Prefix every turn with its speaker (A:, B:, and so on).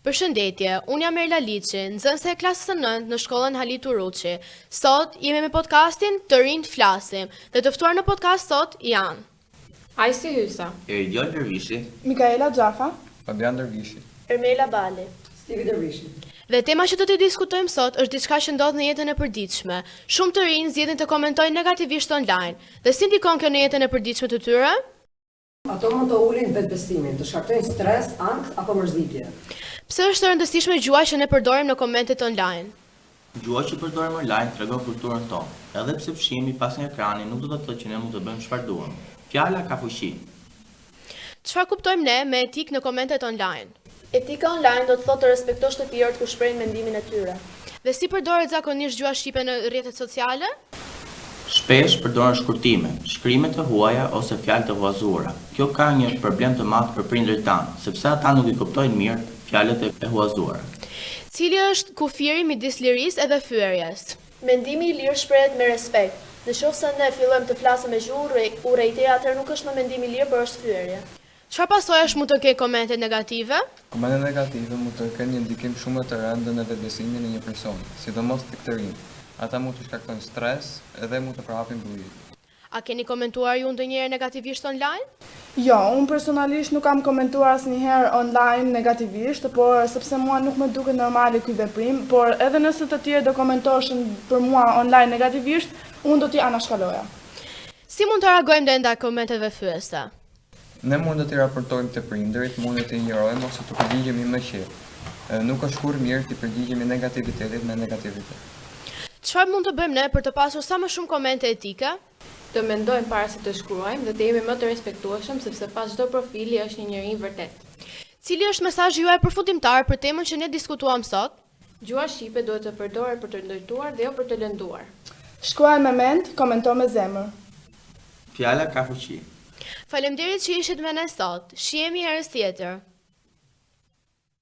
A: Përshëndetje, unë jam Erla Liçi, nxënëse e klasës së 9 në shkollën Halit Turuçi. Sot jemi me podcastin Të rinjt flasim dhe të ftuar në podcast sot janë
B: Ajsi Hysa,
C: Eriol Dervishi,
D: Mikaela Gjafa,
E: Fabian Dervishi,
A: Ermela Bali.
F: Stivi Dervishi.
A: Dhe tema që do të diskutojmë sot është diçka që ndodh në jetën e përditshme. Shumë të rinj zgjedhin të komentojnë negativisht online. Dhe si ndikon kjo në jetën e përditshme të tyre?
F: Ato mund të ulin vetbesimin, të shkaktojnë stres, ankth apo mërzitje.
A: Pse është e rëndësishme gjuha që ne përdorim në komentet online?
C: gjuha që përdorim online tregon kulturën tonë, edhe pse fshihemi pas një ekrani nuk do të thotë që ne mund të bëjmë çfarë duam. Fjala ka fuqi.
A: Çfarë kuptojmë ne me etikë në komentet online?
G: Etika online do të thotë të respektosh të tjerët kur shprehin mendimin e tyre.
A: Dhe si përdoret zakonisht gjuha shqipe në rrjetet sociale?
C: Shpesh përdoren shkurtime, shkrimet të huaja ose fjalë të huazuara. Kjo ka një problem të madh për prindërit tanë, sepse ata nuk i kuptojnë mirë fjalët e huazuara.
A: Cili është kufiri midis lirisë edhe fyerjes?
G: Mendimi i lirë shprehet me respekt. Nëse ne fillojmë të flasim me gjuhë urrejtje, atëherë nuk është më mendim i lirë, por është fyerje.
A: Çfarë pasojash mund të kenë komente negative?
E: komentet negative mund të kenë një ndikim shumë të rëndë në vetbesimin e një personi, sidomos tek të rinj. Ata mund të shkaktojnë stres edhe mund të përhapin burim.
A: A keni komentuar ju ndonjëherë negativisht online?
D: Jo, unë personalisht nuk kam komentuar asnjëherë online negativisht, por sepse mua nuk më duket normale ky veprim, por edhe nëse të tjerë do komentoshin për mua online negativisht, unë do t'i anashkaloja.
A: Si mund të reagojmë dhe ndaj komenteve fyese?
E: Ne mund të raportojmë te prindërit, mund të injorojmë ose të përgjigjemi me qetë. Nuk është kur mirë të përgjigjemi negativitetit me negativitet.
A: Çfarë mund të bëjmë ne për të pasur sa më shumë komente etike?
B: të mendojmë para se të shkruajmë dhe të jemi më të respektueshëm sepse pas çdo profili është një njeri i vërtet.
A: Cili është mesazhi juaj përfundimtar për temën që ne diskutuam sot?
B: Gjuha shqipe duhet të përdoret për të ndërtuar dhe jo për të lënduar.
D: Shkruaj me mend, komentoj me zemër.
C: Fjala ka fuqi.
A: Faleminderit që ishit me ne sot. Shihemi herës tjetër.